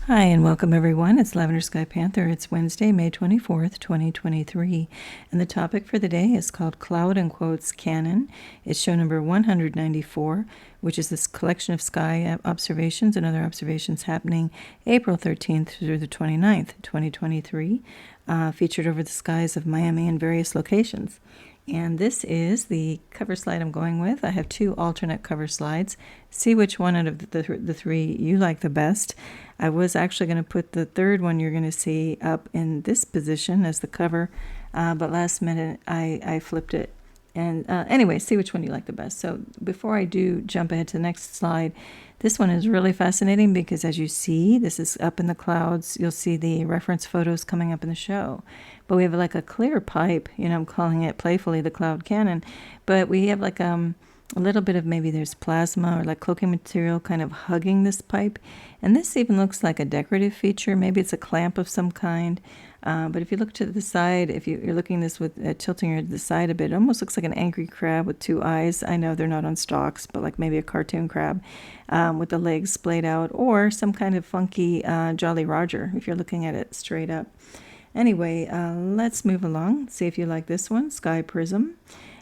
Hi, and welcome everyone. It's Lavender Sky Panther. It's Wednesday, May 24th, 2023. And the topic for the day is called Cloud and Quotes Canon. It's show number 194, which is this collection of sky observations and other observations happening April 13th through the 29th, 2023, featured over the skies of Miami and various locations. And this is the cover slide I'm going with. I have two alternate cover slides. See which one out of the three you like the best. I was actually going to put the third one you're going to see up in this position as the cover, but last minute I flipped it. And anyway, see which one you like the best. So before I do jump ahead to the next slide, this one is really fascinating because as you see, this is up in the clouds. You'll see the reference photos coming up in the show. But we have like a clear pipe, I'm calling it playfully the cloud cannon. But we have like a little bit of maybe there's plasma or like cloaking material kind of hugging this pipe. And this even looks like a decorative feature. Maybe it's a clamp of some kind. But if you look to the side, if you're looking at this with tilting your head to the side a bit, it almost looks like an angry crab with two eyes. I know they're not on stalks, but like maybe a cartoon crab with the legs splayed out, or some kind of funky Jolly Roger if you're looking at it straight up. Anyway, let's move along. See if you like this one, Sky Prism.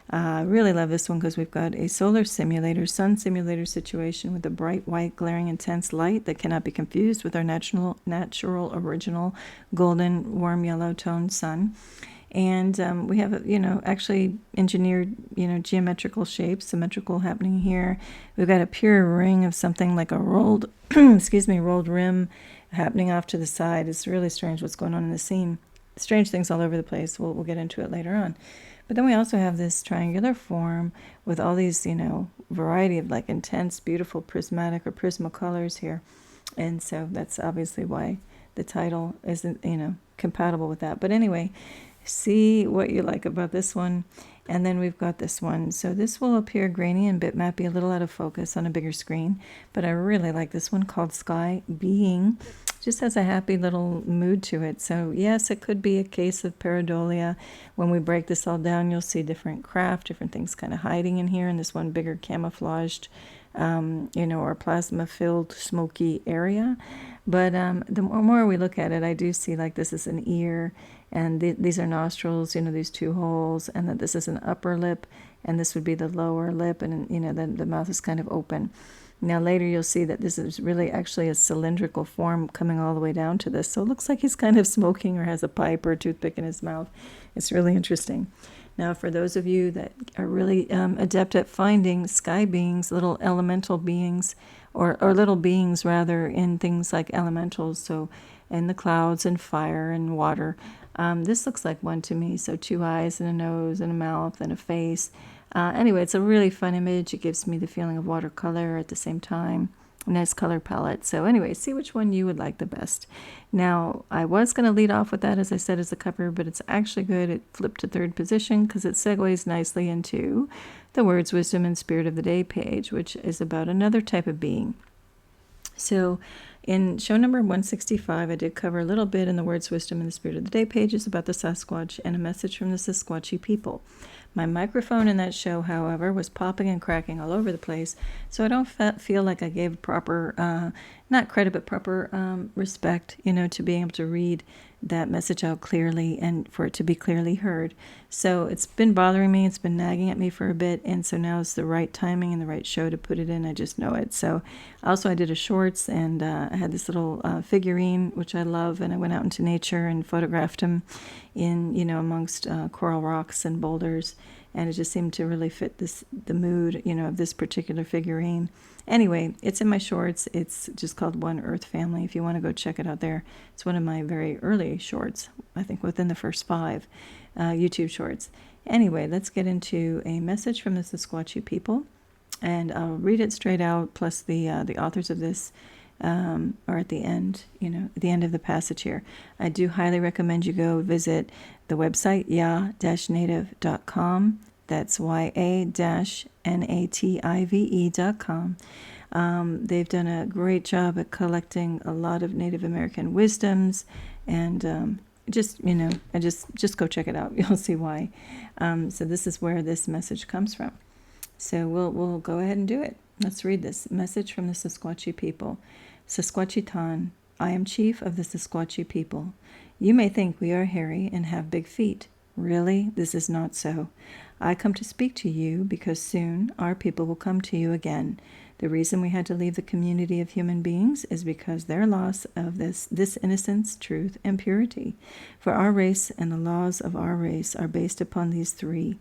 I really love this one because we've got a solar simulator, sun simulator situation with a bright, white, glaring, intense light that cannot be confused with our natural, original, golden, warm yellow toned sun. And we have, actually engineered, geometrical shapes, symmetrical happening here. We've got a pure ring of something like a rolled, rolled rim happening off to the side. It's really strange what's going on in the scene. Strange things all over the place. We'll get into it later on. But then we also have this triangular form with all these, variety of like intense, beautiful prismatic or prismacolors here. And so that's obviously why the title isn't, compatible with that. But anyway, see what you like about this one. And then we've got this one. So this will appear grainy and bitmappy, a little out of focus on a bigger screen. But I really like this one called Sky Being. Just has a happy little mood to it. So yes, it could be a case of pareidolia. When we break this all down, you'll see different craft, different things kind of hiding in here in this one bigger camouflaged, or plasma-filled smoky area. But the more we look at it, I do see like this is an ear, and these are nostrils, these two holes, and that this is an upper lip, and this would be the lower lip, and then the mouth is kind of open. Now later you'll see that this is really actually a cylindrical form coming all the way down to this. So it looks like he's kind of smoking or has a pipe or a toothpick in his mouth. It's really interesting. Now for those of you that are really adept at finding sky beings, little elemental beings, or little beings rather, in things like elementals, so in the clouds and fire and water, this looks like one to me. So two eyes and a nose and a mouth and a face. Anyway, it's a really fun image. It gives me the feeling of watercolor at the same time. A nice color palette. So anyway, see which one you would like the best. Now, I was going to lead off with that, as I said, as a cover, but it's actually good. It flipped to third position because it segues nicely into the Words, Wisdom, and Spirit of the Day page, which is about another type of being. So in show number 165, I did cover a little bit in the Words, Wisdom, and the Spirit of the Day pages about the Sasquatch and a message from the Sasquatchi People. My microphone in that show, however, was popping and cracking all over the place, so I don't feel like I gave proper, not credit, but proper respect, to being able to read that message out clearly and for it to be clearly heard. So it's been bothering me. It's been nagging at me for a bit, and so now it's the right timing and the right show to put it in. I just know it. So also I did a shorts, and I had this little figurine, which I love, and I went out into nature and photographed him in, amongst coral rocks and boulders, and it just seemed to really fit the mood, of this particular figurine. Anyway, it's in my shorts. It's just called One Earth Family. If you want to go check it out there. It's one of my very early shorts, I think within the first 5 YouTube shorts. Anyway, let's get into a message from the Sasquatchi People, and I'll read it straight out, plus the authors of this are at the end, at the end of the passage here. I do highly recommend you go visit the website, ya-native.com. That's ya-native.com. They've done a great job at collecting a lot of Native American wisdoms, and just go check it out. You'll see why. So this is where this message comes from. So we'll go ahead and do it. Let's read this message from the Sasquatchi People. Sasquatchitan, I am chief of the Sasquatchi people. You may think we are hairy and have big feet. Really, this is not so. I come to speak to you because soon our people will come to you again. The reason we had to leave the community of human beings is because their loss of this innocence, truth, and purity. For our race and the laws of our race are based upon these three.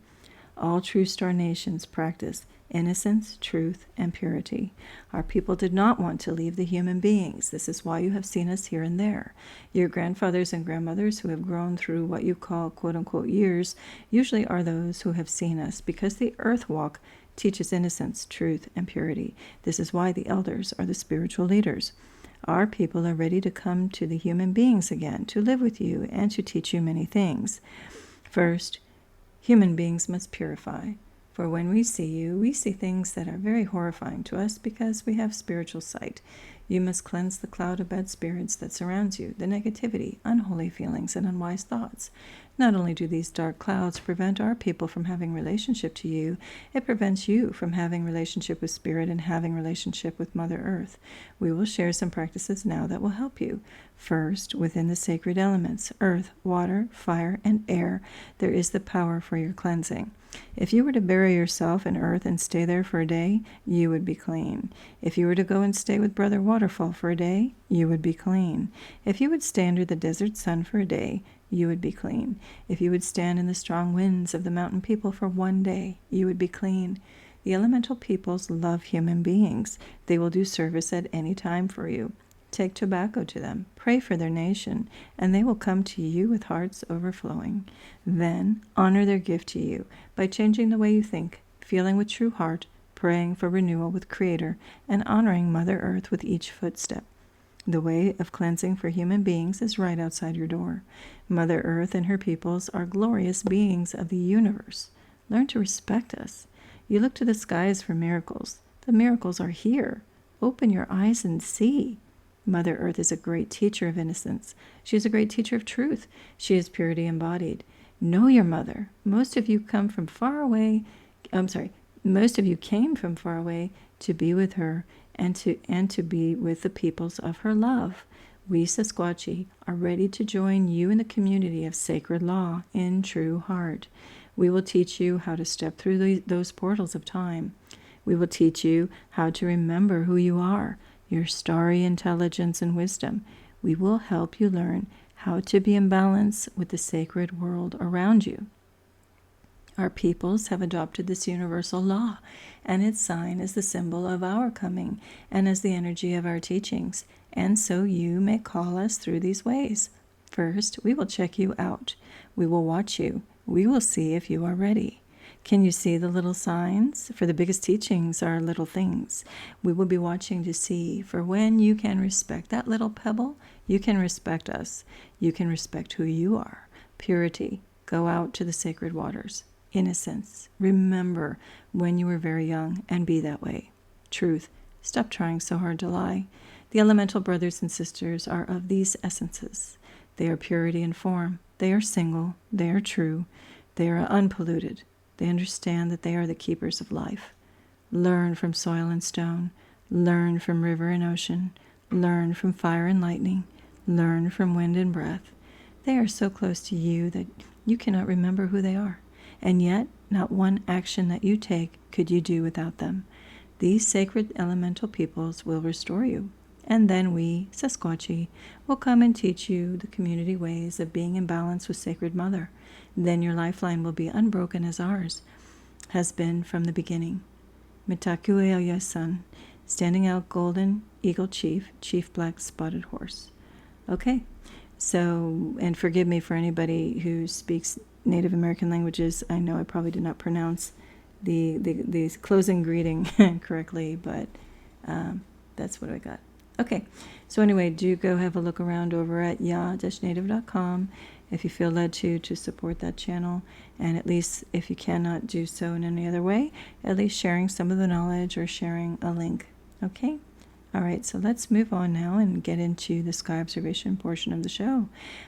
All true star nations practice innocence, truth, and purity. Our people did not want to leave the human beings. This is why you have seen us here and there. Your grandfathers and grandmothers who have grown through what you call quote-unquote years usually are those who have seen us, because the earth walk teaches innocence, truth, and purity. This is why the elders are the spiritual leaders. Our people are ready to come to the human beings again, to live with you and to teach you many things. First, human beings must purify. For when we see you, we see things that are very horrifying to us because we have spiritual sight. You must cleanse the cloud of bad spirits that surrounds you, the negativity, unholy feelings, and unwise thoughts. Not only do these dark clouds prevent our people from having relationship to you, it prevents you from having relationship with Spirit and having relationship with Mother Earth. We will share some practices now that will help you. First, within the sacred elements, earth, water, fire, and air, there is the power for your cleansing. If you were to bury yourself in earth and stay there for a day, you would be clean. If you were to go and stay with Brother Waterfall for a day, you would be clean. If you would stay under the desert sun for a day, you would be clean. If you would stand in the strong winds of the mountain people for one day, you would be clean. The elemental peoples love human beings. They will do service at any time for you. Take tobacco to them, pray for their nation, and they will come to you with hearts overflowing. Then honor their gift to you by changing the way you think, feeling with true heart, praying for renewal with Creator, and honoring Mother Earth with each footstep. The way of cleansing for human beings is right outside your door. Mother Earth and her peoples are glorious beings of the universe. Learn to respect us. You look to the skies for miracles. The miracles are here. Open your eyes and see. Mother Earth is a great teacher of innocence. She is a great teacher of truth. She is purity embodied. Know your mother. Most of you came from far away to be with her and to be with the peoples of her love. We Sasquatchi are ready to join you in the community of sacred law in true heart. We will teach you how to step through those portals of time. We will teach you how to remember who you are, your starry intelligence and wisdom. We will help you learn how to be in balance with the sacred world around you. Our peoples have adopted this universal law, and its sign is the symbol of our coming and as the energy of our teachings, and so you may call us through these ways. First, we will check you out. We will watch you. We will see if you are ready. Can you see the little signs? For the biggest teachings are little things. We will be watching to see, for when you can respect that little pebble, you can respect us. You can respect who you are. Purity. Go out to the sacred waters. Innocence. Remember when you were very young and be that way. Truth. Stop trying so hard to lie. The elemental brothers and sisters are of these essences. They are purity in form. They are single. They are true. They are unpolluted. They understand that they are the keepers of life. Learn from soil and stone. Learn from river and ocean. Learn from fire and lightning. Learn from wind and breath. They are so close to you that you cannot remember who they are. And yet, not one action that you take could you do without them. These sacred elemental peoples will restore you. And then we, Sasquatchi, will come and teach you the community ways of being in balance with Sacred Mother. Then your lifeline will be unbroken as ours has been from the beginning. Mitaku Eoya-san, standing out golden, eagle chief, chief black spotted horse. Okay, so, and forgive me for anybody who speaks Native American languages. I know I probably did not pronounce the closing greeting correctly, but that's what I got. Okay, so anyway, do go have a look around over at ya-native.com if you feel led to support that channel, and at least if you cannot do so in any other way, at least sharing some of the knowledge or sharing a link. Okay? All right, so let's move on now and get into the sky observation portion of the show.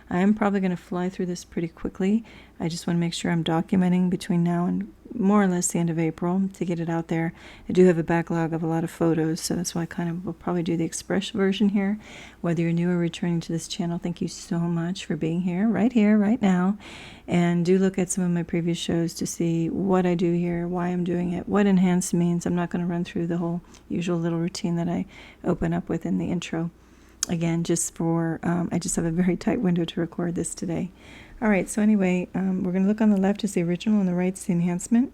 I am probably going to fly through this pretty quickly. I just want to make sure I'm documenting between now and more or less the end of April to get it out there. I do have a backlog of a lot of photos, so that's why I kind of will probably do the express version here. Whether you're new or returning to this channel, thank you so much for being here, right now. And do look at some of my previous shows to see what I do here, why I'm doing it, what enhanced means. I'm not going to run through the whole usual little routine that I open up with in the intro. Again, just for, I just have a very tight window to record this today. All right, so anyway, we're going to look on the left is the original and the right is the enhancement.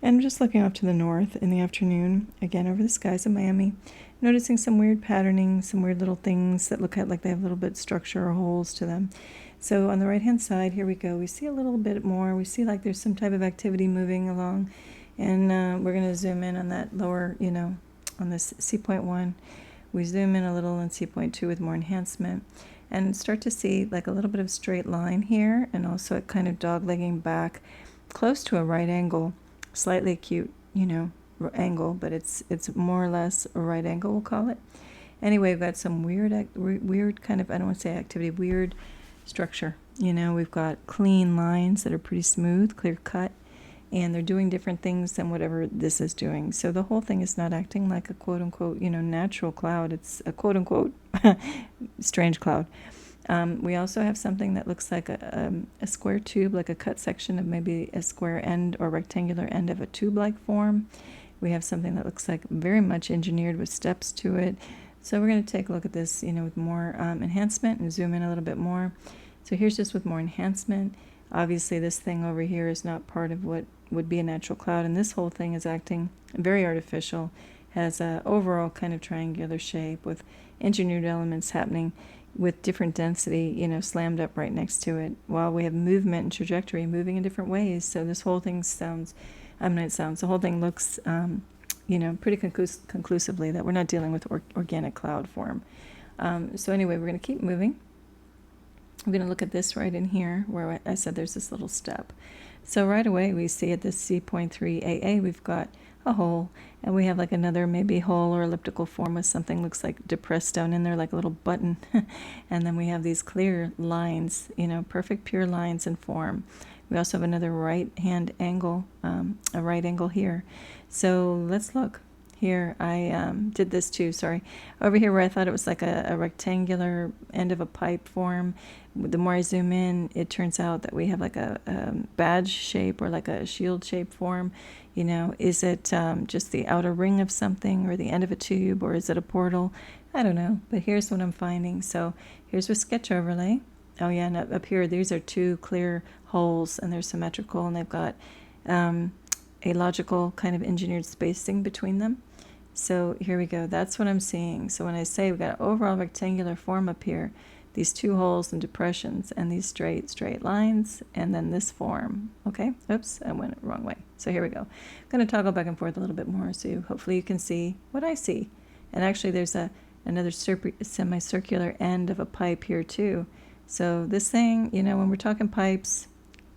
And I'm just looking off to the north in the afternoon, again over the skies of Miami, noticing some weird patterning, some weird little things that look like they have a little bit of structure or holes to them. So on the right-hand side, here we go. We see a little bit more. We see like there's some type of activity moving along. And we're going to zoom in on that lower, on this C.1. We zoom in a little on C.2 with more enhancement. And start to see like a little bit of straight line here, and also it kind of dog-legging back close to a right angle, slightly acute, angle, but it's more or less a right angle, we'll call it. Anyway, we've got some weird kind of, I don't want to say activity, weird structure. We've got clean lines that are pretty smooth, clear cut, and they're doing different things than whatever this is doing. So the whole thing is not acting like a quote-unquote, natural cloud. It's a quote-unquote strange cloud. We also have something that looks like a square tube, like a cut section of maybe a square end or rectangular end of a tube-like form. We have something that looks like very much engineered with steps to it. So we're going to take a look at this, with more enhancement and zoom in a little bit more. So here's just with more enhancement. Obviously, this thing over here is not part of what would be a natural cloud, and this whole thing is acting very artificial, has a overall kind of triangular shape with engineered elements happening with different density, slammed up right next to it, while we have movement and trajectory moving in different ways. So this whole thing the whole thing looks, pretty conclusively that we're not dealing with organic cloud form. So anyway, we're going to keep moving. I'm going to look at this right in here where I said there's this little step. So right away we see at this C.3 AA we've got a hole, and we have like another maybe hole or elliptical form with something looks like depressed down in there like a little button. And then we have these clear lines, perfect pure lines in form. We also have another right hand angle, a right angle here. So let's look. Here, I did this too, sorry. Over here where I thought it was like a rectangular end of a pipe form, the more I zoom in, it turns out that we have like a badge shape or like a shield shape form. Is it just the outer ring of something or the end of a tube, or is it a portal? I don't know, but here's what I'm finding. So here's with sketch overlay. Oh yeah, and up here, these are two clear holes, and they're symmetrical, and they've got a logical kind of engineered spacing between them. So here we go. That's what I'm seeing. So when I say we've got an overall rectangular form up here, these two holes and depressions, and these straight lines, and then this form. Okay, oops, I went the wrong way. So here we go. I'm going to toggle back and forth a little bit more, so hopefully you can see what I see. And actually there's another semicircular end of a pipe here too. So this thing, when we're talking pipes,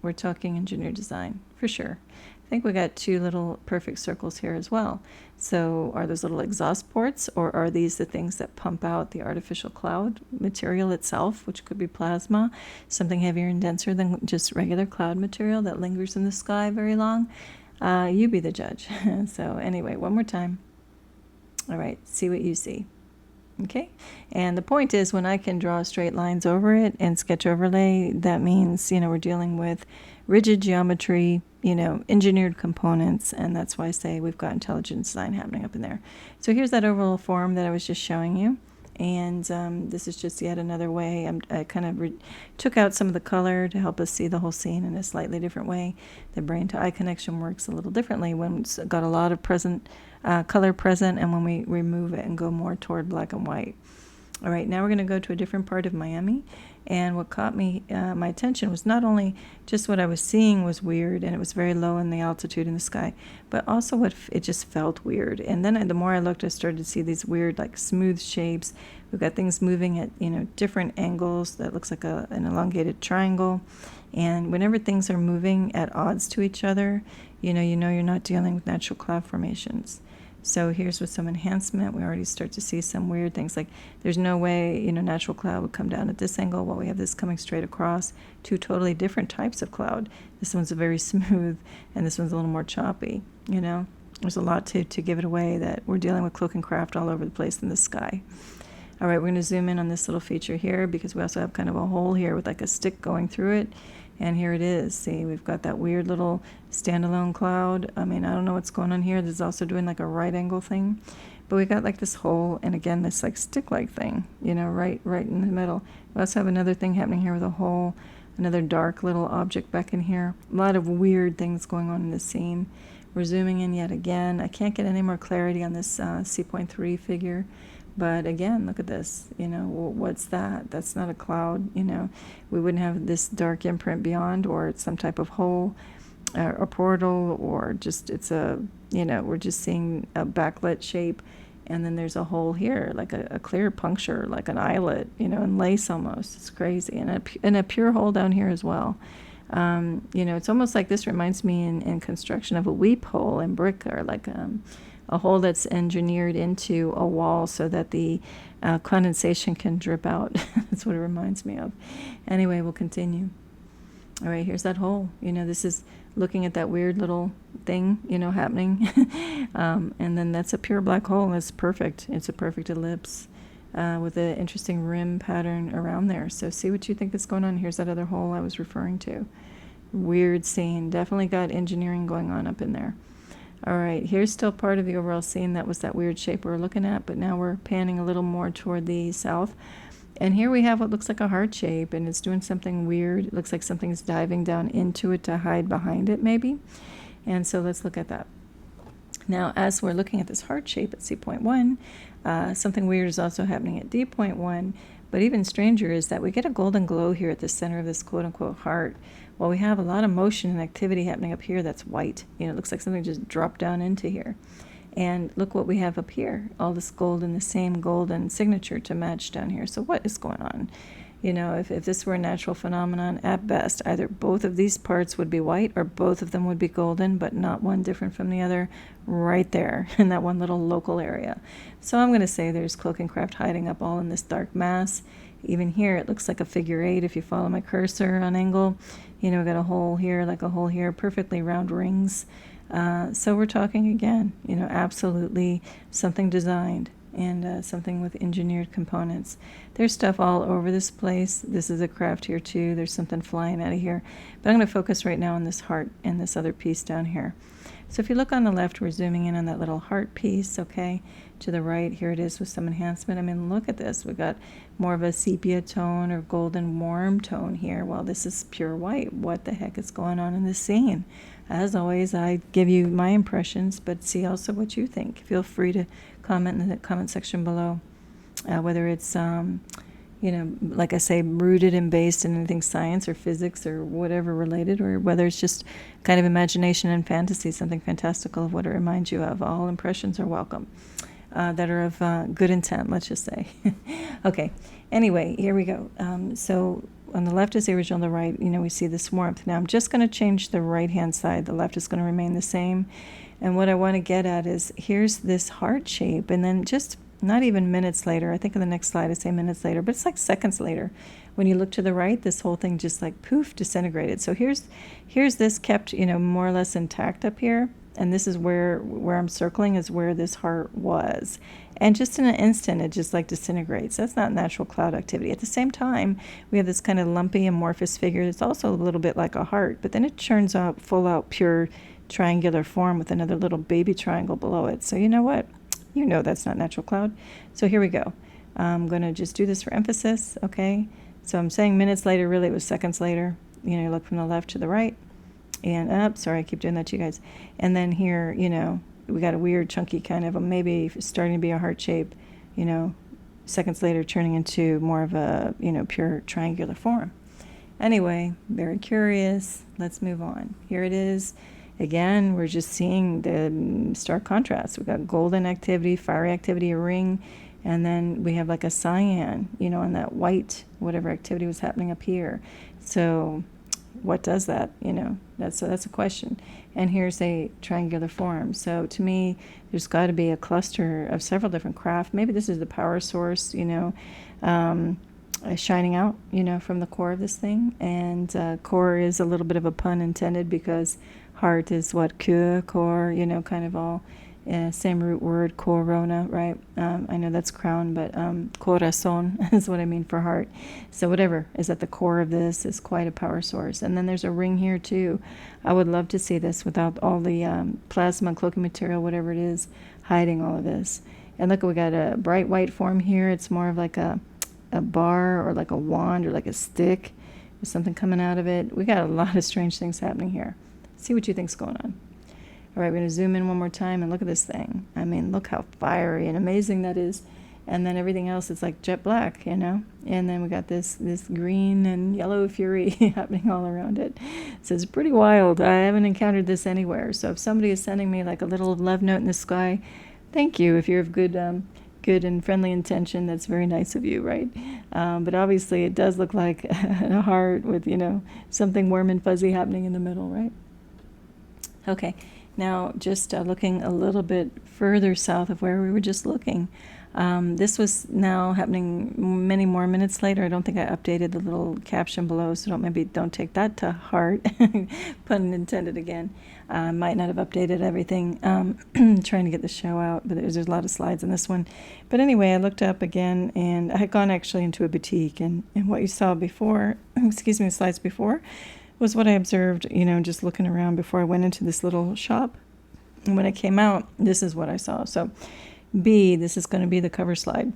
we're talking engineered design for sure. I think we got two little perfect circles here as well. So are those little exhaust ports, or are these the things that pump out the artificial cloud material itself, which could be plasma, something heavier and denser than just regular cloud material that lingers in the sky very long? You be the judge. So anyway, one more time. All right, see what you see. Okay, and the point is, when I can draw straight lines over it and sketch overlay, that means, we're dealing with rigid geometry, engineered components, and that's why I say we've got intelligent design happening up in there. So here's that overall form that I was just showing you, and this is just yet another way. I kind of took out some of the color to help us see the whole scene in a slightly different way. The brain-to-eye connection works a little differently when it's got a lot of color present, and when we remove it and go more toward black and white. All right, now we're going to go to a different part of Miami, and what caught my attention was not only just what I was seeing was weird, and it was very low in the altitude in the sky, but also what it just felt weird. And then the more I looked, I started to see these weird, like smooth shapes. We've got things moving at different angles that looks like an elongated triangle. And whenever things are moving at odds to each other, you're not dealing with natural cloud formations. So here's with some enhancement, we already start to see some weird things. Like there's no way, natural cloud would come down at this angle while we have this coming straight across. Two totally different types of cloud. This one's very smooth and this one's a little more choppy, There's a lot to give it away that we're dealing with cloak and craft all over the place in the sky. All right, we're going to zoom in on this little feature here because we also have kind of a hole here with like a stick going through it. And here it is. See, we've got that weird little standalone cloud. I mean, I don't know what's going on here. This is also doing like a right angle thing. But we got like this hole, and again, this like stick-like thing, right in the middle. We also have another thing happening here with a hole, another dark little object back in here. A lot of weird things going on in this scene. We're zooming in yet again. I can't get any more clarity on this C.3 figure. But again, look at this, what's that? That's not a cloud, We wouldn't have this dark imprint beyond, or it's some type of hole, or portal, or just it's a, we're just seeing a backlit shape. And then there's a hole here, like a clear puncture, like an eyelet, and lace almost. It's crazy. And a pure hole down here as well. It's almost like this reminds me in construction of a weep hole in brick, or like a hole that's engineered into a wall so that the condensation can drip out. That's what it reminds me of. Anyway, we'll continue. All right, here's that hole. This is looking at that weird little thing, happening. And then that's a pure black hole. It's perfect. It's a perfect ellipse with an interesting rim pattern around there. So see what you think is going on. Here's that other hole I was referring to. Weird scene. Definitely got engineering going on up in there. All right, here's still part of the overall scene. That was that weird shape we were looking at, but now we're panning a little more toward the south. And here we have what looks like a heart shape, and it's doing something weird. It looks like something's diving down into it to hide behind it, maybe. And so let's look at that. Now, as we're looking at this heart shape at C.1, something weird is also happening at D.1. But even stranger is that we get a golden glow here at the center of this quote-unquote heart. Well, we have a lot of motion and activity happening up here that's white. It looks like something just dropped down into here. And look what we have up here. All this gold and the same golden signature to match down here. So what is going on? If this were a natural phenomenon, at best, either both of these parts would be white or both of them would be golden, but not one different from the other right there in that one little local area. So I'm going to say there's cloak and craft hiding up all in this dark mass. Even here, it looks like a figure 8 if you follow my cursor on angle. We got a hole here, like a hole here, perfectly round rings. So we're talking again, absolutely something designed and something with engineered components. There's stuff all over this place. This is a craft here too. There's something flying out of here. But I'm going to focus right now on this heart and this other piece down here. So if you look on the left, we're zooming in on that little heart piece, okay? To the right, here it is with some enhancement. I mean, look at this. We've got more of a sepia tone or golden warm tone here, while this is pure white. What the heck is going on in this scene? As always, I give you my impressions, but see also what you think. Feel free to comment in the comment section below, whether it's like I say, rooted and based in anything science or physics or whatever related, or whether it's just kind of imagination and fantasy, something fantastical of what it reminds you of. All impressions are welcome that are of good intent, let's just say. Okay, anyway, here we go. So on the left is the original, on the right, we see this warmth. Now I'm just going to change the right-hand side. The left is going to remain the same. And what I want to get at is, here's this heart shape, and then just not even minutes later, I think in the next slide I say minutes later, but it's like seconds later. When you look to the right, this whole thing just like poof, disintegrated. So here's this kept, more or less intact up here. And this is where I'm circling is where this heart was. And just in an instant, it just like disintegrates. That's not natural cloud activity. At the same time, we have this kind of lumpy amorphous figure that's also a little bit like a heart, but then it churns out full out pure triangular form with another little baby triangle below it. So you know what? That's not natural cloud. So here we go. I'm going to just do this for emphasis, okay? So I'm saying minutes later, really it was seconds later. You look from the left to the right. And, sorry, I keep doing that to you guys. And then here, we got a weird chunky kind of, maybe starting to be a heart shape, seconds later turning into more of a, pure triangular form. Anyway, very curious. Let's move on. Here it is. Again, we're just seeing the stark contrast. We've got golden activity, fiery activity, a ring, and then we have like a cyan, and that white, whatever activity was happening up here. So what does that? That's a question. And here's a triangular form. So to me, there's got to be a cluster of several different craft. Maybe this is the power source, shining out, from the core of this thing. And core is a little bit of a pun intended, because heart is what? Core, kind of all same root word, corona, right? I know that's crown, but corazon is what I mean for heart. So whatever is at the core of this is quite a power source. And then there's a ring here too. I would love to see this without all the plasma, cloaking material, whatever it is, hiding all of this. And look, we got a bright white form here. It's more of like a bar, or like a wand, or like a stick with something coming out of it. We got a lot of strange things happening here. See what you think's going on. All right, we're going to zoom in one more time and look at this thing. I mean, look how fiery and amazing that is. And then everything else is like jet black, And then we got this green and yellow fury happening all around it. So it's pretty wild. I haven't encountered this anywhere. So if somebody is sending me like a little love note in the sky, thank you. If you're of good and friendly intention, that's very nice of you, right? But obviously it does look like a heart with, something warm and fuzzy happening in the middle, right? Okay. Now, just looking a little bit further south of where we were just looking, this was now happening many more minutes later. I don't think I updated the little caption below, so don't take that to heart. Pun intended again. Might not have updated everything. Trying to get the show out, but there's a lot of slides in this one. But anyway, I looked up again, and I had gone actually into a boutique, and what you saw before, excuse me, the slides before, was what I observed, just looking around before I went into this little shop. And when I came out, this is what I saw. So B, this is going to be the cover slide.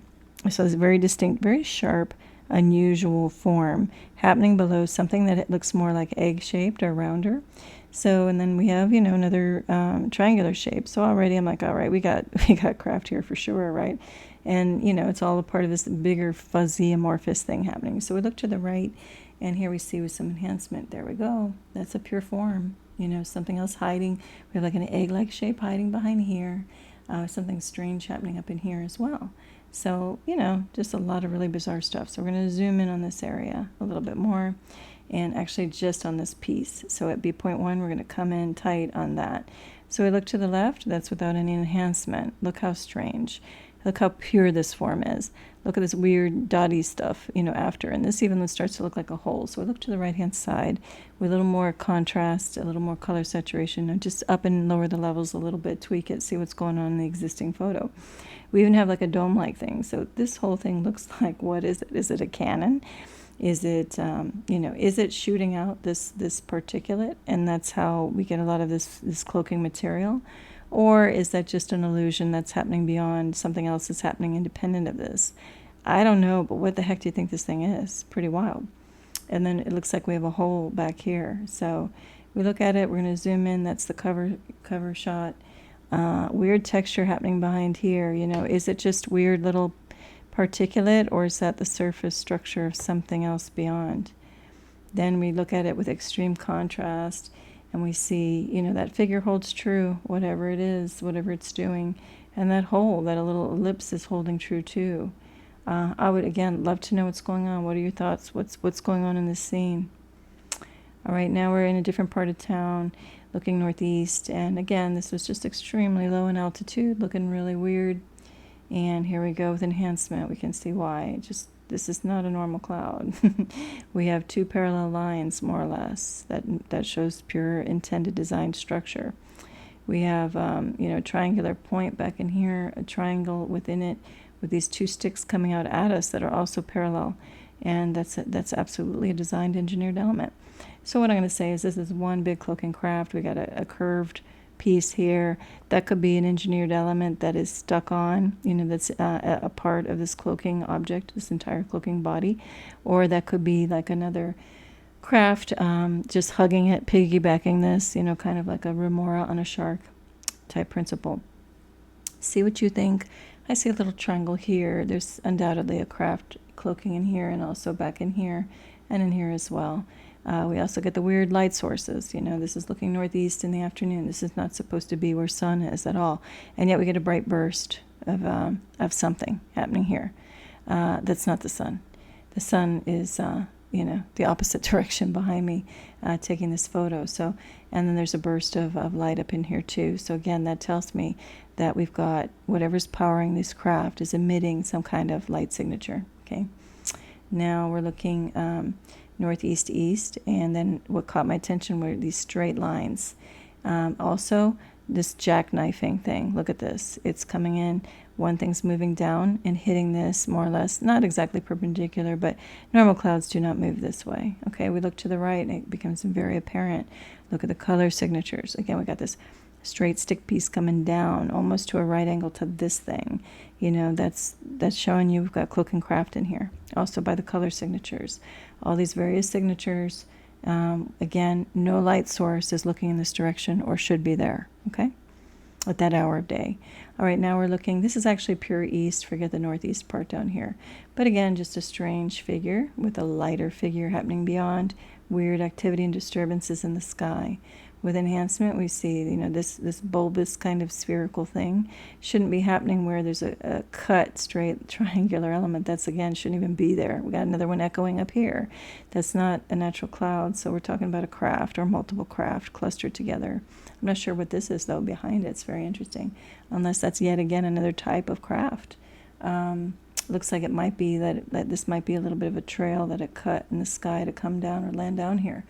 So it's very distinct, very sharp, unusual form happening below something that it looks more like egg-shaped or rounder. So, and then we have, another triangular shape. So already I'm like, all right, we got craft here for sure, right? And, it's all a part of this bigger, fuzzy, amorphous thing happening. So we look to the right, and here we see with some enhancement. There we go. That's a pure form. Something else hiding. We have like an egg-like shape hiding behind here. Something strange happening up in here as well. So, just a lot of really bizarre stuff. So we're going to zoom in on this area a little bit more, and actually just on this piece. So at B.1, we're going to come in tight on that. So we look to the left. That's without any enhancement. Look how strange. Look how pure this form is. Look at this weird dotty stuff, after. And this even starts to look like a hole. So we look to the right-hand side with a little more contrast, a little more color saturation, and just up and lower the levels a little bit, tweak it, see what's going on in the existing photo. We even have like a dome-like thing. So this whole thing looks like, what is it? Is it a cannon? Is it, is it shooting out this particulate? And that's how we get a lot of this cloaking material. Or is that just an illusion that's happening beyond something else that's happening independent of this? I don't know, but what the heck do you think this thing is? Pretty wild. And then it looks like we have a hole back here. So we look at it, we're going to zoom in. That's the cover shot. Weird texture happening behind here. Is it just weird little particulate, or is that the surface structure of something else beyond? Then we look at it with extreme contrast, and we see, that figure holds true, whatever it is, whatever it's doing. And that hole, that a little ellipse is holding true too. I would, again, love to know what's going on. What are your thoughts? What's going on in this scene? All right, now we're in a different part of town, looking northeast. And again, this was just extremely low in altitude, looking really weird. And here we go with enhancement. We can see why. This is not a normal cloud. We have two parallel lines, more or less, that shows pure intended design structure. We have, triangular point back in here, a triangle within it with these two sticks coming out at us that are also parallel. And that's absolutely a designed, engineered element. So what I'm going to say is this is one big cloaking craft. We got a curved piece here that could be an engineered element that is stuck on, that's a part of this cloaking object, this entire cloaking body, or that could be like another craft just hugging it, piggybacking this, kind of like a remora on a shark type principle. See what you think. I see a little triangle here. There's undoubtedly a craft cloaking in here, and also back in here and in here as well. We also get the weird light sources. This is looking northeast in the afternoon. This is not supposed to be where sun is at all. And yet we get a bright burst of something happening here. That's not the sun. The sun is the opposite direction behind me, taking this photo. So, and then there's a burst of light up in here too. So again, that tells me that we've got whatever's powering this craft is emitting some kind of light signature. Okay. Now we're looking northeast east, and then what caught my attention were these straight lines. Also, this jackknifing thing. Look at this. It's coming in. One thing's moving down and hitting this more or less, not exactly perpendicular, but normal clouds do not move this way. Okay, we look to the right and it becomes very apparent. Look at the color signatures. Again, we got this straight stick piece coming down almost to a right angle to this thing. That's showing you we've got cloak and craft in here. Also by the color signatures. All these various signatures. Again, no light source is looking in this direction or should be there. Okay, at that hour of day. All right, now we're looking, this is actually pure east, forget the northeast part down here. But again, just a strange figure with a lighter figure happening beyond, weird activity and disturbances in the sky. With enhancement, we see, this bulbous kind of spherical thing shouldn't be happening where there's a cut, straight, triangular element. That's, again, shouldn't even be there. We got another one echoing up here. That's not a natural cloud, so we're talking about a craft or multiple craft clustered together. I'm not sure what this is, though, behind it. It's very interesting, unless that's yet again another type of craft. Looks like it might be that this might be a little bit of a trail that it cut in the sky to come down or land down here.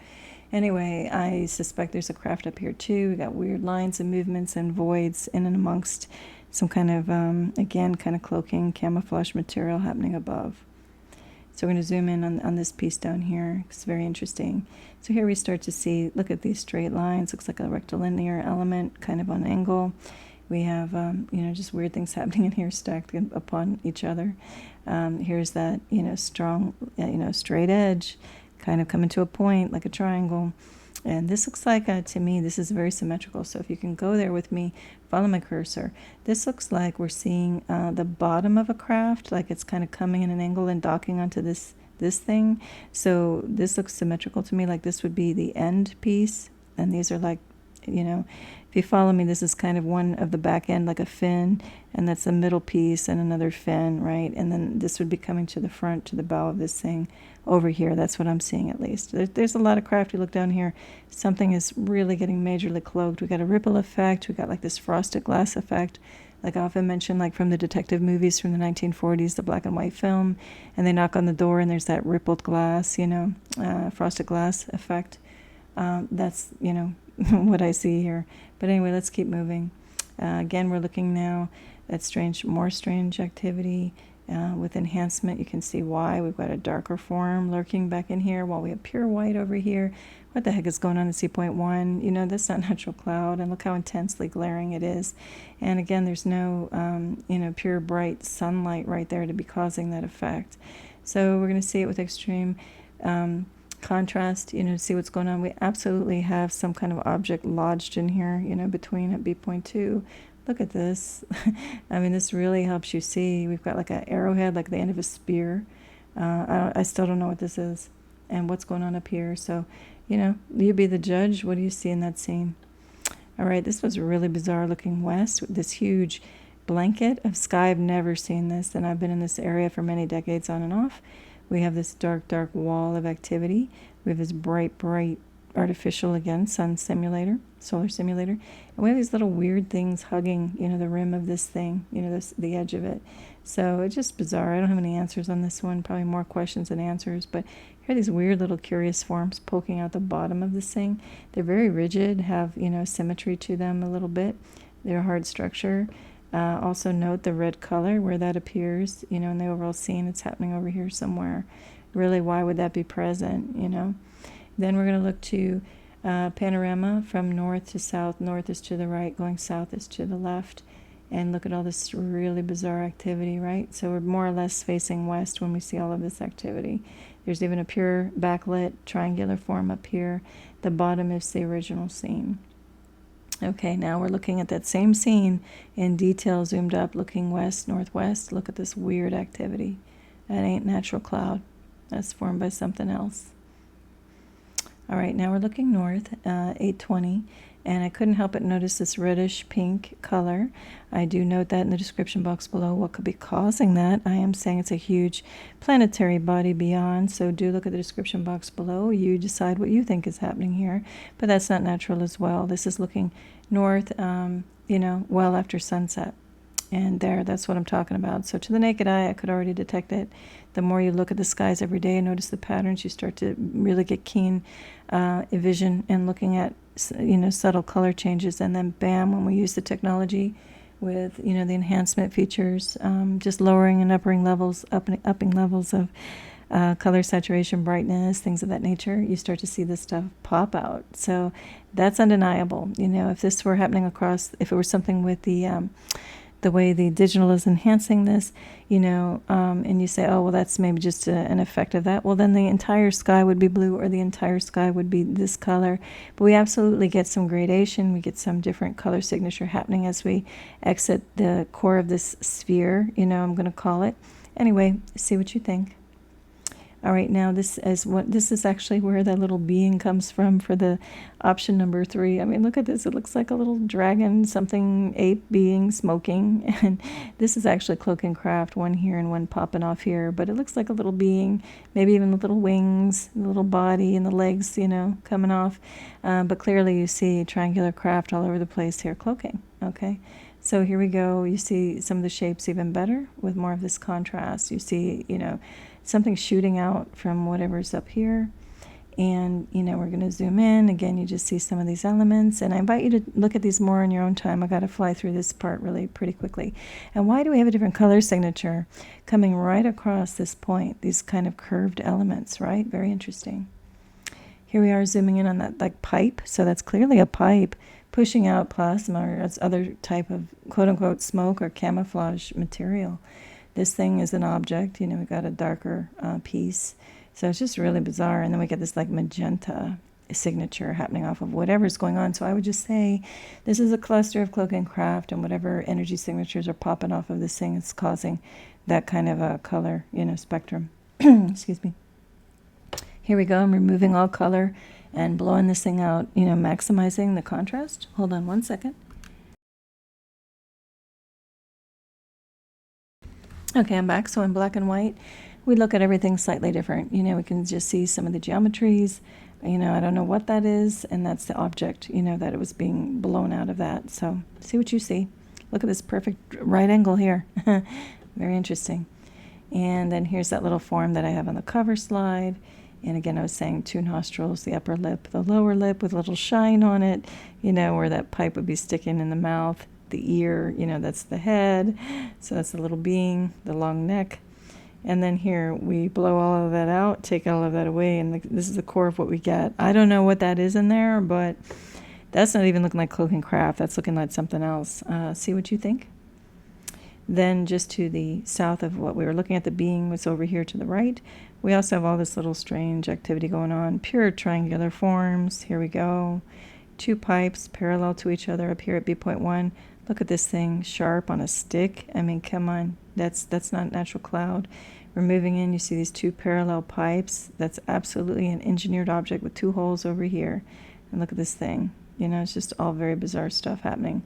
Anyway, I suspect there's a craft up here too. We got weird lines and movements and voids in and amongst some kind of, again, kind of cloaking, camouflage material happening above. So we're going to zoom in on this piece down here. It's very interesting. So here we start to see, look at these straight lines. Looks like a rectilinear element kind of on an angle. We have, just weird things happening in here stacked upon each other. Here's that, strong, straight edge, kind of coming to a point like a triangle. And this looks like, to me, this is very symmetrical. So if you can go there with me, follow my cursor. This looks like we're seeing the bottom of a craft, like it's kind of coming in an angle and docking onto this thing. So this looks symmetrical to me, like this would be the end piece. And these are like, if you follow me, this is kind of one of the back end, like a fin, and that's the middle piece and another fin, right? And then this would be coming to the front, to the bow of this thing over here. That's what I'm seeing, at least. There's a lot of craft. You look down here, something is really getting majorly cloaked. We got a ripple effect. We got like this frosted glass effect, like I often mentioned, like from the detective movies from the 1940s, the black and white film, and they knock on the door and there's that rippled glass, frosted glass effect. That's, what I see here. But anyway, let's keep moving. Again, we're looking now at more strange activity with enhancement. You can see why. We've got a darker form lurking back in here while we have pure white over here. What the heck is going on in C.1? That's not natural cloud, and look how intensely glaring it is. And again, there's no, pure bright sunlight right there to be causing that effect. So we're going to see it with extreme contrast, to see what's going on. We absolutely have some kind of object lodged in here, between at B.2. Look at this. I mean, this really helps you see. We've got like an arrowhead, like the end of a spear. I still don't know what this is and what's going on up here. So, you be the judge. What do you see in that scene? All right, this was really bizarre looking west with this huge blanket of sky. I've never seen this, and I've been in this area for many decades on and off. We have this dark, dark wall of activity. We have this bright, bright artificial, again, solar simulator. And we have these little weird things hugging, the rim of this thing, the edge of it. So it's just bizarre. I don't have any answers on this one, probably more questions than answers. But here are these weird little curious forms poking out the bottom of this thing. They're very rigid, have, symmetry to them a little bit. They're a hard structure. Also note the red color where that appears, in the overall scene. It's happening over here somewhere. Really, why would that be present, Then we're going to look to panorama from north to south. North is to the right, going south is to the left. And look at all this really bizarre activity, right? So we're more or less facing west when we see all of this activity. There's even a pure backlit triangular form up here. The bottom is the original scene. Okay, now we're looking at that same scene in detail, zoomed up, looking west, northwest. Look at this weird activity. That ain't natural cloud. That's formed by something else. All right, now we're looking north, 820, and I couldn't help but notice this reddish pink color. I do note that in the description box below what could be causing that. I am saying it's a huge planetary body beyond, so do look at the description box below. You decide what you think is happening here, but that's not natural as well. This is looking north, well after sunset. And that's what I'm talking about. So to the naked eye, I could already detect it. The more you look at the skies every day and notice the patterns, you start to really get keen vision and looking at, subtle color changes. And then bam, when we use the technology with, the enhancement features, just lowering and upping levels of color saturation, brightness, things of that nature, you start to see this stuff pop out. So that's undeniable. If this were happening if it were something with the way the digital is enhancing this, and you say, oh, well, that's maybe just an effect of that. Well, then the entire sky would be blue or the entire sky would be this color. But we absolutely get some gradation. We get some different color signature happening as we exit the core of this sphere, I'm going to call it. Anyway, see what you think. All right, now this is actually where that little being comes from for the option number 3. I mean, look at this. It looks like a little dragon, something ape being smoking. And this is actually cloak and craft, one here and one popping off here. But it looks like a little being, maybe even the little wings, the little body and the legs, coming off. But clearly you see triangular craft all over the place here, cloaking, okay? So here we go. You see some of the shapes even better with more of this contrast. You see, something shooting out from whatever's up here. And, we're going to zoom in. Again, you just see some of these elements. And I invite you to look at these more in your own time. I got to fly through this part really pretty quickly. And why do we have a different color signature coming right across this point? These kind of curved elements, right? Very interesting. Here we are zooming in on that like pipe. So that's clearly a pipe pushing out plasma or other type of quote-unquote smoke or camouflage material. This thing is an object, we got a darker piece. So it's just really bizarre. And then we get this like magenta signature happening off of whatever's going on. So I would just say this is a cluster of cloak and craft, and whatever energy signatures are popping off of this thing is causing that kind of a color, spectrum. Excuse me. Here we go. I'm removing all color and blowing this thing out, maximizing the contrast. Hold on one second. Okay, I'm back. So in black and white, we look at everything slightly different. We can just see some of the geometries. I don't know what that is, and that's the object, that it was being blown out of that. So see what you see. Look at this perfect right angle here. Very interesting. And then here's that little form that I have on the cover slide. And again, I was saying 2 nostrils, the upper lip, the lower lip with a little shine on it, where that pipe would be sticking in the mouth. The ear, that's the head. So that's the little being, the long neck. And then here we blow all of that out, take all of that away, and this is the core of what we get. I don't know what that is in there, but that's not even looking like cloak and craft. That's looking like something else. See what you think? Then just to the south of what we were looking at, the being was over here to the right. We also have all this little strange activity going on. Pure triangular forms. Here we go. 2 pipes parallel to each other up here at B.1. Look at this thing, sharp on a stick. I mean, come on. That's not natural cloud. We're moving in. You see these 2 parallel pipes. That's absolutely an engineered object with 2 holes over here. And look at this thing. It's just all very bizarre stuff happening.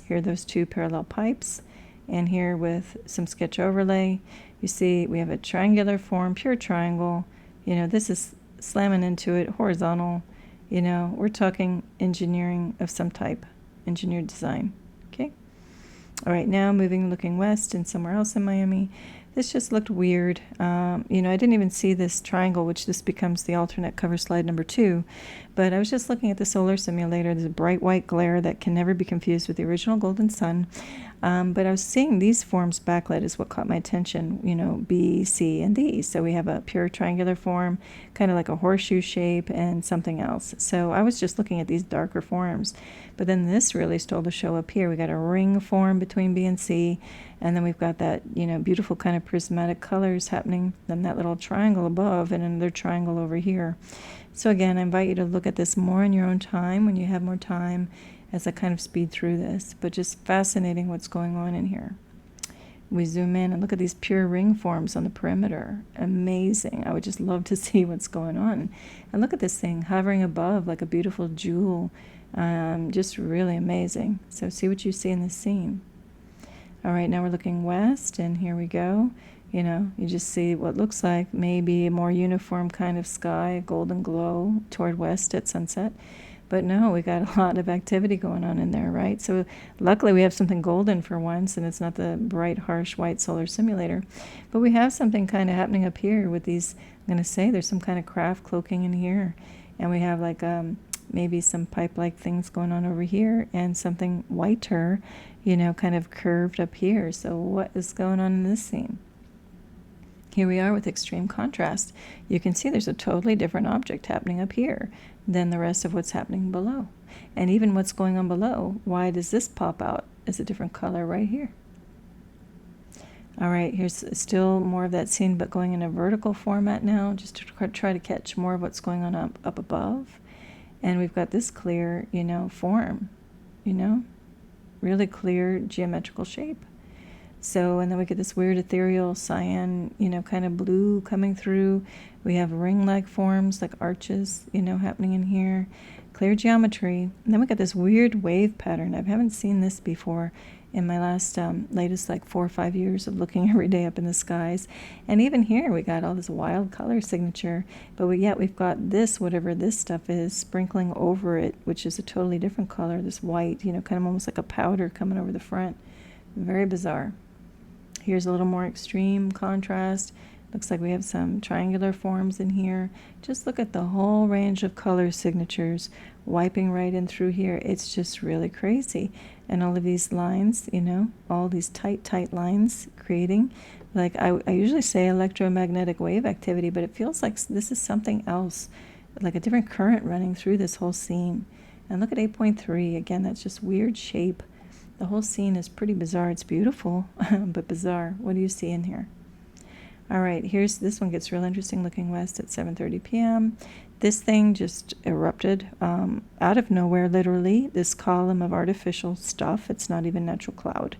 Here are those 2 parallel pipes. And here with some sketch overlay, you see we have a triangular form, pure triangle. This is slamming into it, horizontal. We're talking engineering of some type, engineered design. Okay. All right, now looking west and somewhere else in Miami. This just looked weird. I didn't even see this triangle, which this becomes the alternate cover slide number 2. But I was just looking at the solar simulator. There's a bright white glare that can never be confused with the original golden sun. But I was seeing these forms backlit is what caught my attention, B, C, and D. So we have a pure triangular form, kind of like a horseshoe shape, and something else. So I was just looking at these darker forms. But then this really stole the show up here. We got a ring form between B and C, and then we've got that, beautiful kind of prismatic colors happening, then that little triangle above and another triangle over here. So again, I invite you to look at this more in your own time when you have more time as I kind of speed through this, but just fascinating what's going on in here. We zoom in and look at these pure ring forms on the perimeter. Amazing. I would just love to see what's going on. And look at this thing hovering above like a beautiful jewel. Just really amazing. So see what you see in this scene. All right, now we're looking west, and here we go. You know, you just see what looks like maybe a more uniform kind of sky, golden glow toward west at sunset. But no, we got a lot of activity going on in there, right? So luckily we have something golden for once, and it's not the bright, harsh white solar simulator. But we have something kind of happening up here with these, I'm going to say there's some kind of craft cloaking in here. And we have like maybe some pipe-like things going on over here, and something whiter, you know, kind of curved up here. So what is going on in this scene? Here we are with extreme contrast. You can see there's a totally different object happening up here than the rest of what's happening below. And even what's going on below, why does this pop out as a different color right here? All right, here's still more of that scene, but going in a vertical format now, just to try to catch more of what's going on up above. And we've got this clear, you know, form, you know, really clear geometrical shape. So, and then we get this weird ethereal cyan, you know, kind of blue coming through. We have ring-like forms, like arches, you know, happening in here. Clear geometry. And then we got this weird wave pattern. I haven't seen this before in my latest like 4 or 5 years of looking every day up in the skies. And even here we got all this wild color signature, but yet we've got this, whatever this stuff is, sprinkling over it, which is a totally different color, this white, you know, kind of almost like a powder coming over the front. Very bizarre. Here's a little more extreme contrast. Looks like we have some triangular forms in here. Just look at the whole range of color signatures wiping right in through here. It's just really crazy. And all of these lines, you know, all these tight lines creating, like I usually say electromagnetic wave activity, but it feels like this is something else, like a different current running through this whole scene. And look at 8.3. Again, that's just weird shape. The whole scene is pretty bizarre. It's beautiful, but bizarre. What do you see in here? All right, here's this one gets real interesting. Looking west at 7:30 p.m. This thing just erupted out of nowhere, literally. This column of artificial stuff. It's not even natural cloud.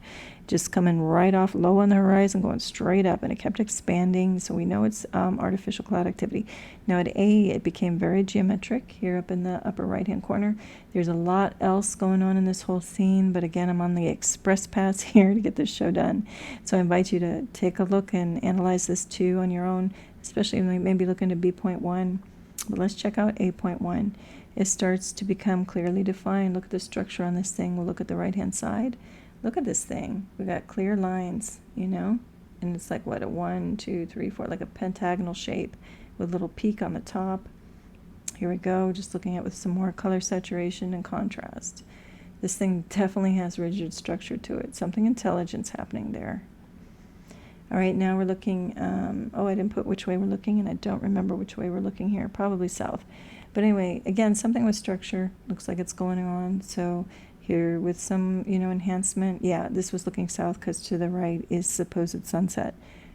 Just coming right off low on the horizon, going straight up, and it kept expanding. So we know it's artificial cloud activity. Now at A, it became very geometric here up in the upper right-hand corner. There's a lot else going on in this whole scene, but again, I'm on the express pass here to get this show done. So I invite you to take a look and analyze this too on your own, especially when you maybe look into B.1. But let's check out 8.1. It starts to become clearly defined. Look at the structure on this thing. We'll look at the right-hand side. Look at this thing. We got clear lines, you know, and it's like what, a 1, 2, 3, 4, like a pentagonal shape with a little peak on the top. Here we go, just looking at with some more color saturation and contrast. This thing definitely has rigid structure to it. Something intelligent's happening there. All right, now we're looking, I didn't put which way we're looking, and I don't remember which way we're looking here, probably south. But anyway, again, something with structure, looks like it's going on. So here with some, you know, enhancement. Yeah, this was looking south because to the right is supposed sunset.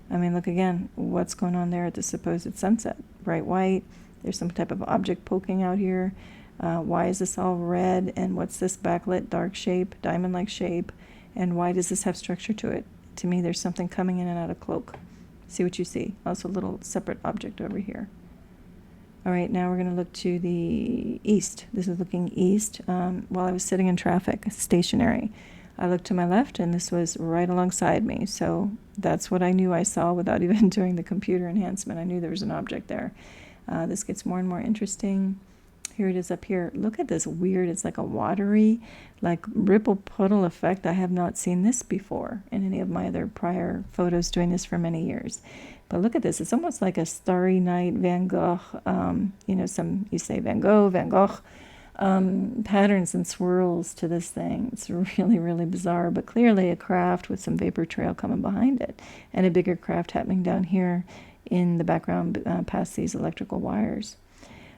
I mean, look again, what's going on there at the supposed sunset? Bright white, there's some type of object poking out here. Why is this all red? And what's this backlit dark shape, diamond-like shape? And why does this have structure to it? To me, there's something coming in and out of cloak. See what you see. Also a little separate object over here. All right, now we're going to look to the east. This is looking east. While I was sitting in traffic, stationary, I looked to my left, and this was right alongside me. So that's what I knew I saw without even doing the computer enhancement. I knew there was an object there. This gets more and more interesting. Here it is up here. Look at this weird, it's like a watery, like ripple puddle effect. I have not seen this before in any of my other prior photos doing this for many years. But look at this. It's almost like a Starry Night Van Gogh, you know, you say Van Gogh, patterns and swirls to this thing. It's really, really bizarre, but clearly a craft with some vapor trail coming behind it, and a bigger craft happening down here in the background past these electrical wires.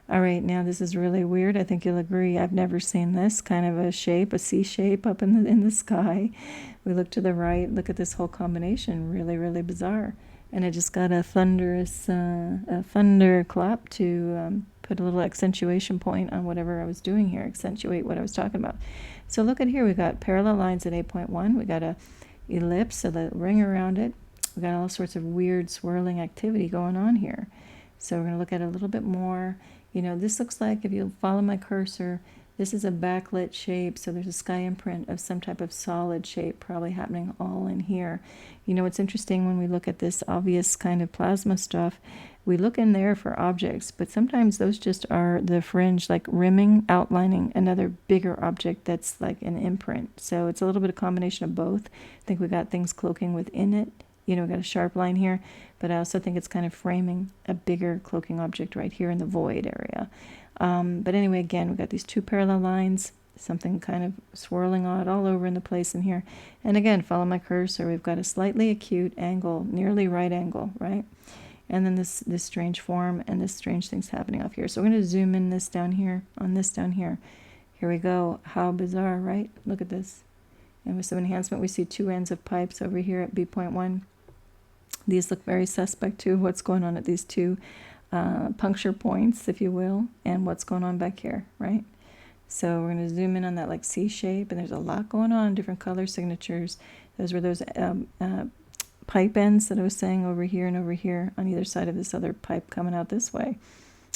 All right, now this is really weird. I think you'll agree. I've never seen this kind of a shape, a C shape up in the sky. We look to the right, look at this whole combination. Really, really bizarre. And I just got a thunderous, a thunder clap to put a little accentuation point on whatever I was doing here, accentuate what I was talking about. So look at here, we got parallel lines at 8.1. We got a ellipse, so the ring around it. We've got all sorts of weird swirling activity going on here. So we're going to look at it a little bit more. This looks like, if you follow my cursor, this is a backlit shape, so there's a sky imprint of some type of solid shape probably happening all in here. It's interesting when we look at this obvious kind of plasma stuff, we look in there for objects, but sometimes those just are the fringe, like rimming, outlining another bigger object that's like an imprint. So it's a little bit of combination of both. I think we got things cloaking within it. We got a sharp line here, but I also think it's kind of framing a bigger cloaking object right here in the void area. But anyway, again, we've got these two parallel lines, something kind of swirling on it all over in the place in here. And again, follow my cursor. We've got a slightly acute angle, nearly right angle, right? And then this strange form and this strange thing's happening off here. So we're going to zoom in this down here, on this down here. Here we go. How bizarre, right? Look at this. And with some enhancement, we see two ends of pipes over here at B.1. These look very suspect to what's going on at these two puncture points, if you will, and what's going on back here, right? So we're going to zoom in on that like C shape, and there's a lot going on, different color signatures. Those were those pipe ends that I was saying over here and over here on either side of this other pipe coming out this way.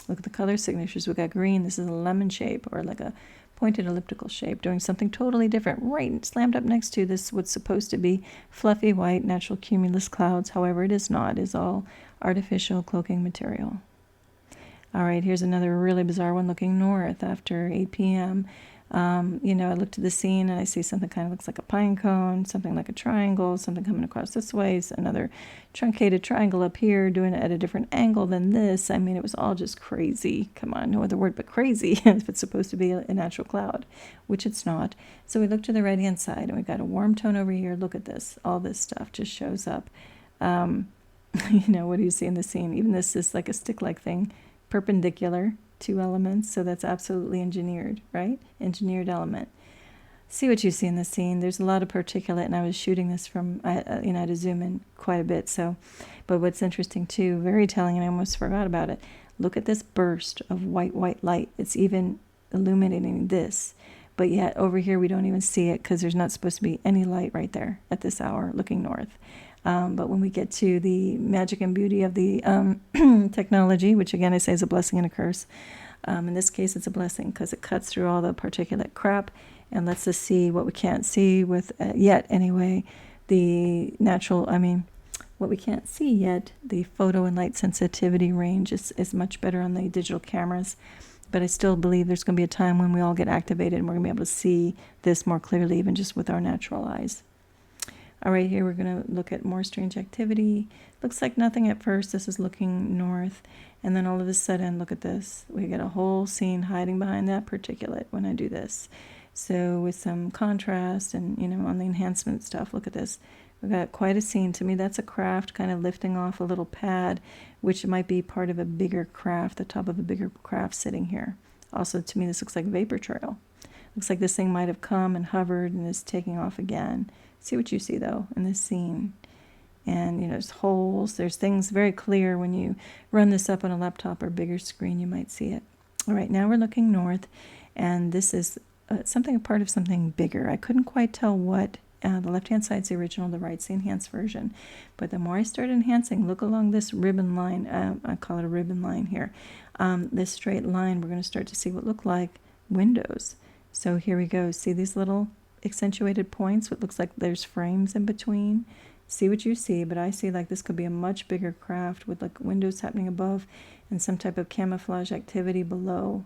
Look at the color signatures. We got green. This is a lemon shape, or like a pointed elliptical shape, doing something totally different, right slammed up next to this what's supposed to be fluffy white natural cumulus clouds. However, it is not. It's all artificial cloaking material. All right, here's another really bizarre one looking north after 8 p.m. I look to the scene and I see something kind of looks like a pine cone, something like a triangle, something coming across this way, another truncated triangle up here doing it at a different angle than this. I mean, it was all just crazy. Come on, no other word but crazy if it's supposed to be a natural cloud, which it's not. So we look to the right-hand side and we've got a warm tone over here. Look at this. All this stuff just shows up. What do you see in the scene? Even this is like a stick-like thing, perpendicular. Two elements, so that's absolutely engineered, right? Engineered element. See what you see in the scene. There's a lot of particulate, and I was shooting this from, I had to zoom in quite a bit. But what's interesting too, very telling, and I almost forgot about it. Look at this burst of white light. It's even illuminating this, but yet over here we don't even see it because there's not supposed to be any light right there at this hour looking north. But when we get to the magic and beauty of the technology, which again I say is a blessing and a curse, in this case it's a blessing because it cuts through all the particulate crap and lets us see what we can't see with yet anyway, the natural, what we can't see yet, the photo and light sensitivity range is much better on the digital cameras. But I still believe there's going to be a time when we all get activated and we're going to be able to see this more clearly, even just with our natural eyes. All right, here we're going to look at more strange activity. Looks like nothing at first. This is looking north. And then all of a sudden, look at this. We get a whole scene hiding behind that particulate when I do this. So with some contrast and, on the enhancement stuff, look at this. We've got quite a scene. To me, that's a craft kind of lifting off a little pad, which might be part of a bigger craft, the top of a bigger craft sitting here. Also, to me, this looks like a vapor trail. Looks like this thing might have come and hovered and is taking off again. See what you see, though, in this scene. And, there's holes. There's things very clear. When you run this up on a laptop or bigger screen, you might see it. All right, now we're looking north, and this is a part of something bigger. I couldn't quite tell what. The left-hand side's the original, the right's the enhanced version. But the more I start enhancing, look along this ribbon line. I call it a ribbon line here. This straight line, we're going to start to see what look like windows. So here we go. See these little accentuated points? What looks like there's frames in between. See what you see, but I see like this could be a much bigger craft with like windows happening above and some type of camouflage activity below.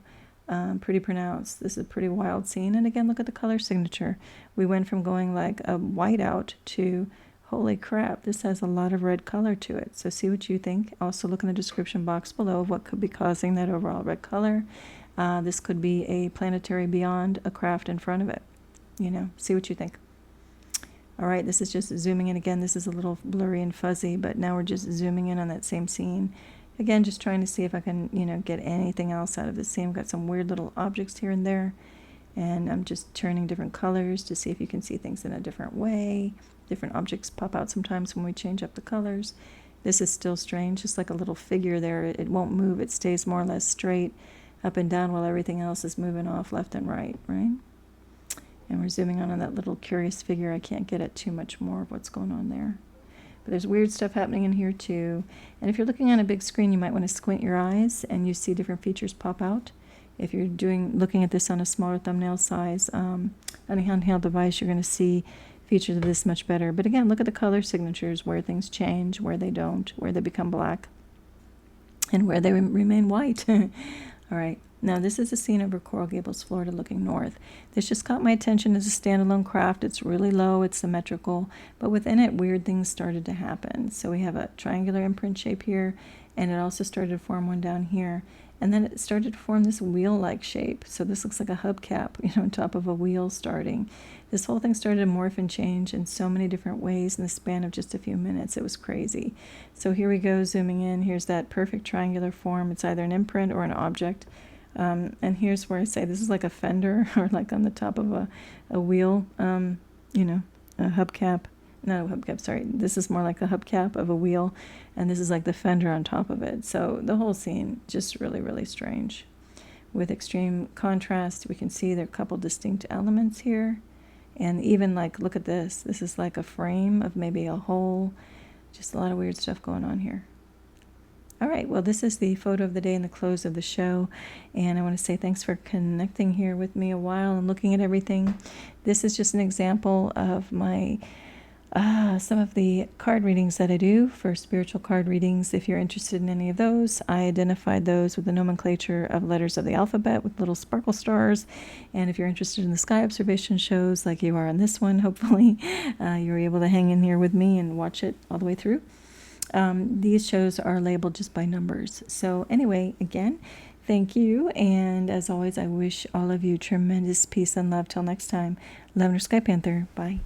Pretty pronounced. This is a pretty wild scene. And again, look at the color signature. We went from going like a whiteout to, holy crap, this has a lot of red color to it. So see what you think. Also look in the description box below of what could be causing that overall red color. This could be a planetary beyond a craft in front of it. See what you think. All right, this is just zooming in again. This is a little blurry and fuzzy, but now we're just zooming in on that same scene. Again, just trying to see if I can, get anything else out of this scene. We've got some weird little objects here and there, and I'm just turning different colors to see if you can see things in a different way. Different objects pop out sometimes when we change up the colors. This is still strange, just like a little figure there. It won't move. It stays more or less straight up and down while everything else is moving off left and right, right? And we're zooming on that little curious figure. I can't get at too much more of what's going on there. But there's weird stuff happening in here too. And if you're looking on a big screen, you might want to squint your eyes and you see different features pop out. If you're looking at this on a smaller thumbnail size, on a handheld device, you're going to see features of this much better. But again, look at the color signatures, where things change, where they don't, where they become black, and where they remain white. All right. Now, this is a scene over Coral Gables, Florida, looking north. This just caught my attention as a standalone craft. It's really low, it's symmetrical, but within it, weird things started to happen. So we have a triangular imprint shape here, and it also started to form one down here. And then it started to form this wheel-like shape. So this looks like a hubcap, on top of a wheel starting. This whole thing started to morph and change in so many different ways in the span of just a few minutes. It was crazy. So here we go, zooming in. Here's that perfect triangular form. It's either an imprint or an object. And here's where I say this is like a fender, or like on the top of a wheel, a hubcap. Not a hubcap, sorry. This is more like the hubcap of a wheel, and this is like the fender on top of it. So the whole scene just really, really strange. With extreme contrast, we can see there are a couple distinct elements here. And even like, look at this. This is like a frame of maybe a hole. Just a lot of weird stuff going on here. All right, well, this is the photo of the day and the close of the show, and I want to say thanks for connecting here with me a while and looking at everything. This is just an example of my some of the card readings that I do for spiritual card readings. If you're interested in any of those, I identified those with the nomenclature of letters of the alphabet with little sparkle stars. And if you're interested in the sky observation shows like you are on this one, hopefully you were able to hang in here with me and watch it all the way through. These shows are labeled just by numbers. So anyway, again, thank you. And as always, I wish all of you tremendous peace and love. Till next time, Lavender Sky Panther. Bye.